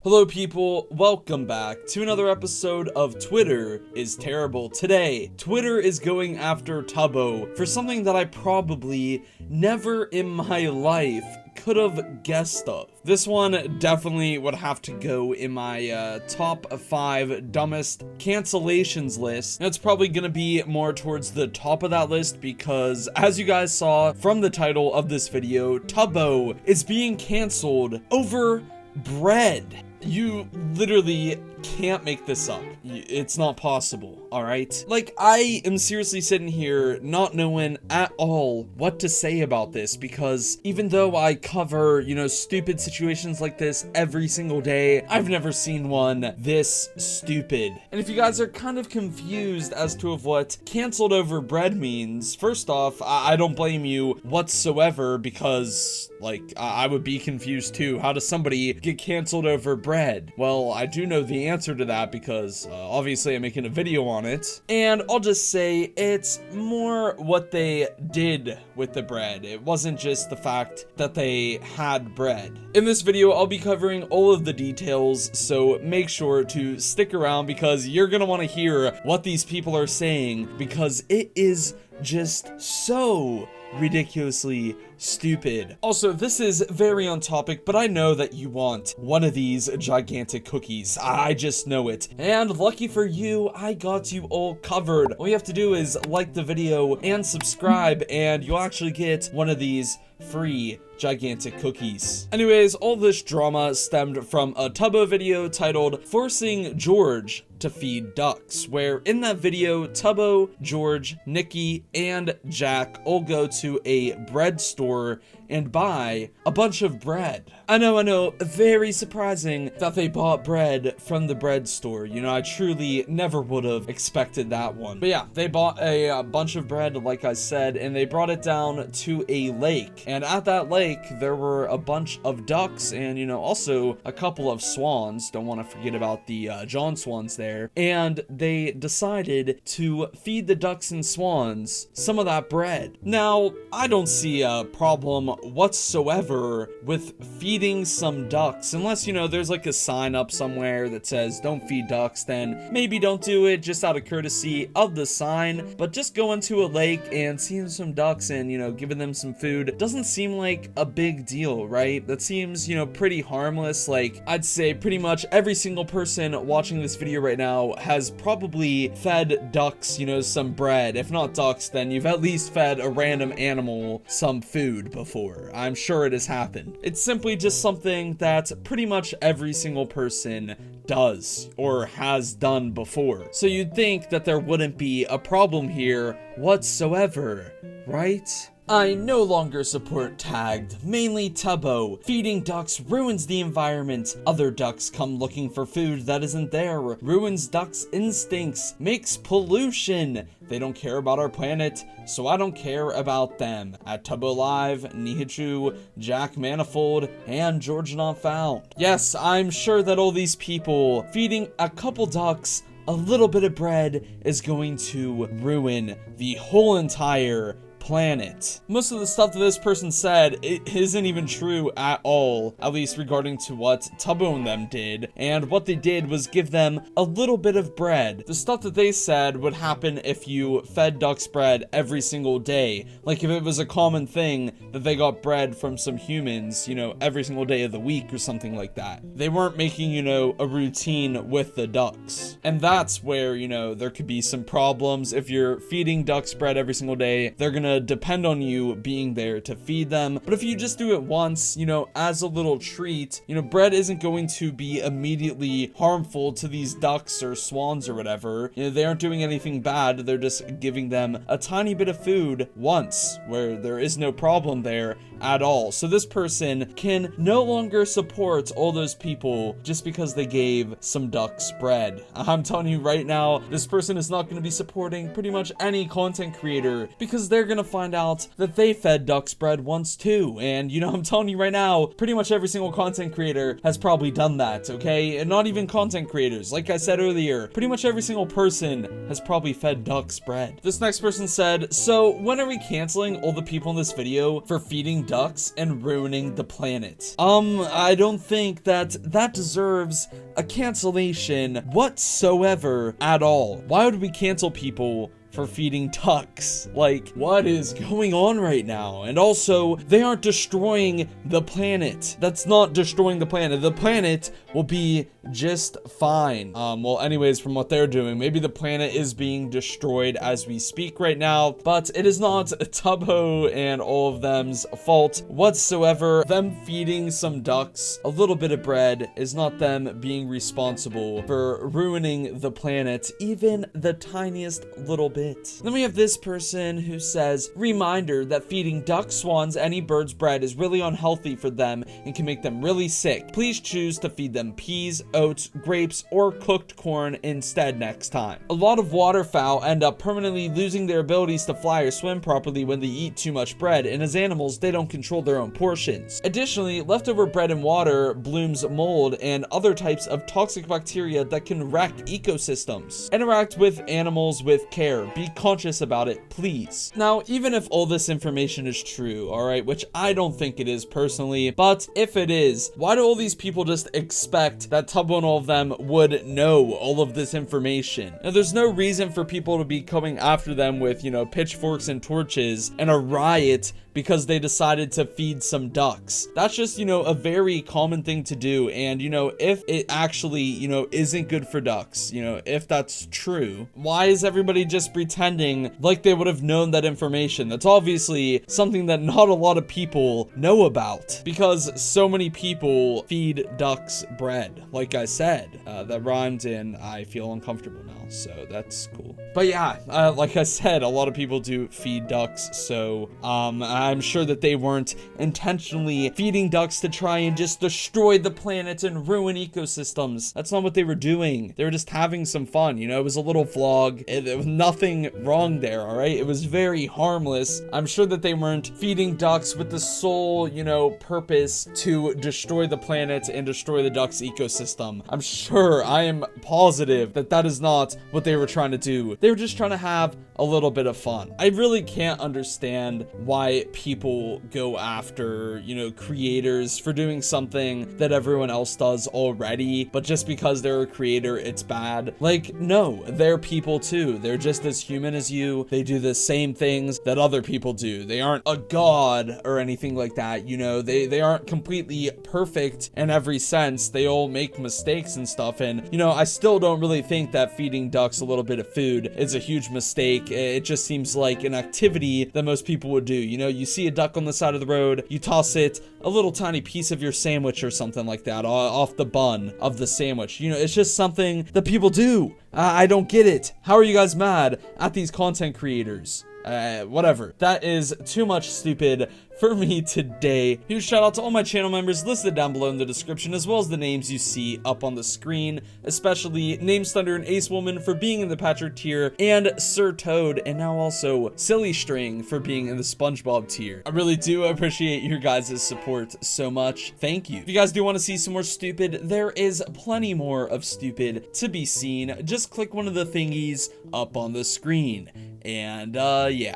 Hello people, welcome back to another episode of Twitter is Terrible. Today, Twitter is going after Tubbo for something that I probably never in my life could have guessed of. This one definitely would have to go in my top 5 dumbest cancellations list. And it's probably gonna be more towards the top of that list because, as you guys saw from the title of this video, Tubbo is being canceled over bread. You literally can't make this up. It's not possible, alright? Like, I am seriously sitting here not knowing at all what to say about this because even though I cover, stupid situations like this every single day, I've never seen one this stupid. And if you guys are kind of confused as to what canceled over bread means, first off, I don't blame you whatsoever because, I would be confused too. How does somebody get canceled over bread? Well, I do know the answer to that because obviously I'm making a video on it, and I'll just say it's more what they did with the bread. It wasn't just the fact that they had bread. In this video, I'll be covering all of the details, so make sure to stick around because you're gonna want to hear what these people are saying because it is just so ridiculously stupid. Also, this is very on topic, but I know that you want one of these gigantic cookies. I just know it. And lucky for you, I got you all covered. All you have to do is like the video and subscribe, and you'll actually get one of these free gigantic cookies. Anyways, all this drama stemmed from a Tubbo video titled Forcing George to Feed Ducks, where in that video, Tubbo, George, Nikki, and Jack all go to a bread store and buy a bunch of bread. I know, very surprising that they bought bread from the bread store. I truly never would have expected that one. But yeah, they bought a bunch of bread, like I said, and they brought it down to a lake. And at that lake, there were a bunch of ducks and, also a couple of swans. Don't want to forget about the John swans there. And they decided to feed the ducks and swans some of that bread. Now, I don't see a problem whatsoever with feeding some ducks, unless, there's like a sign up somewhere that says don't feed ducks, then maybe don't do it just out of courtesy of the sign. But just going to a lake and seeing some ducks and, giving them some food doesn't seem like a big deal, right? That seems, pretty harmless. Like, I'd say pretty much every single person watching this video right now has probably fed ducks, some bread. If not ducks, then you've at least fed a random animal some food before. I'm sure it has happened. It's simply just something that pretty much every single person does or has done before. So you'd think that there wouldn't be a problem here whatsoever, right? I no longer support tagged, mainly Tubbo. Feeding ducks ruins the environment. Other ducks come looking for food that isn't there. Ruins ducks' instincts. Makes pollution. They don't care about our planet, so I don't care about them. At Tubbo Live, Nihichu, Jack Manifold, and George Not Found. Yes, I'm sure that all these people feeding a couple ducks a little bit of bread is going to ruin the whole entire planet. Most of the stuff that this person said, it isn't even true at all, at least regarding to what Tubbo and them did, and what they did was give them a little bit of bread. The stuff that they said would happen if you fed ducks bread every single day, like if it was a common thing that they got bread from some humans, every single day of the week or something like that. They weren't making, a routine with the ducks. And that's where, there could be some problems. If you're feeding ducks bread every single day, they're gonna depend on you being there to feed them. But if you just do it once, as a little treat, bread isn't going to be immediately harmful to these ducks or swans or whatever. They aren't doing anything bad. They're just giving them a tiny bit of food once where there is no problem there at all. So this person can no longer support all those people just because they gave some ducks bread. I'm telling you right now, this person is not going to be supporting pretty much any content creator because they're going gonna find out that they fed ducks bread once too. And you know, I'm telling you right now, pretty much every single content creator has probably done that, okay? And not even content creators. Like I said earlier, pretty much every single person has probably fed ducks bread. This next person said, so when are we canceling all the people in this video for feeding ducks and ruining the planet? I don't think that deserves a cancellation whatsoever at all. Why would we cancel people for feeding ducks? Like, what is going on right now? And also, they aren't destroying the planet. That's not destroying the planet. The planet will be just fine. Well, anyways, from what they're doing, maybe the planet is being destroyed as we speak right now, but it is not Tubbo and all of them's fault whatsoever. Them feeding some ducks a little bit of bread is not them being responsible for ruining the planet, even the tiniest little bit. Then we have this person who says, reminder that feeding ducks, swans, any bird's bread is really unhealthy for them and can make them really sick. Please choose to feed them peas, oats, grapes, or cooked corn instead next time. A lot of waterfowl end up permanently losing their abilities to fly or swim properly when they eat too much bread, and as animals, they don't control their own portions. Additionally, leftover bread and water blooms mold and other types of toxic bacteria that can wreck ecosystems. Interact with animals with care. Be conscious about it, please. Now, even if all this information is true, alright, which I don't think it is personally, but if it is, why do all these people just expect that Tubbo and all of them would know all of this information? Now, there's no reason for people to be coming after them with, you know, pitchforks and torches and a riot because they decided to feed some ducks. That's just, you know, a very common thing to do. And, you know, if it actually, you know, isn't good for ducks, you know, if that's true, why is everybody just pretending like they would have known that information? That's obviously something that not a lot of people know about, because so many people feed ducks bread. Like I said, that rhymed and I feel uncomfortable now, so that's cool. But yeah, like I said, a lot of people do feed ducks, so I'm sure that they weren't intentionally feeding ducks to try and just destroy the planet and ruin ecosystems. That's not what they were doing. They were just having some fun, you know. It was a little vlog. There was nothing wrong there, all right? It was very harmless. I'm sure that they weren't feeding ducks with the sole, you know, purpose to destroy the planet and destroy the ducks ecosystem. I'm sure, I am positive that that is not what they were trying to do. They were just trying to have a little bit of fun. I really can't understand why people go after, you know, creators for doing something that everyone else does already, but just because they're a creator, it's bad. Like, no, they're people too. They're just as human as you. They do the same things that other people do. They aren't a god or anything like that, you know. They aren't completely perfect in every sense. They all make mistakes and stuff, and, you know, I still don't really think that feeding ducks a little bit of food is a huge mistake. It just seems like an activity that most people would do. You know, you see a duck on the side of the road, you toss it a little tiny piece of your sandwich or something like that off the bun of the sandwich. You know, it's just something that people do. I don't get it. How are you guys mad at these content creators? Whatever. That is too much stupid for me today. Huge shout out to all my channel members listed down below in the description, as well as the names you see up on the screen, especially NamesThunder and Acewoman for being in the Patrick tier, and Sir Toad, and now also Sillystring for being in the Spongebob tier. I really do appreciate your guys' support so much. Thank you. If you guys do want to see some more stupid, there is plenty more of stupid to be seen. Just click one of the thingies up on the screen. And yeah,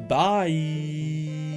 bye.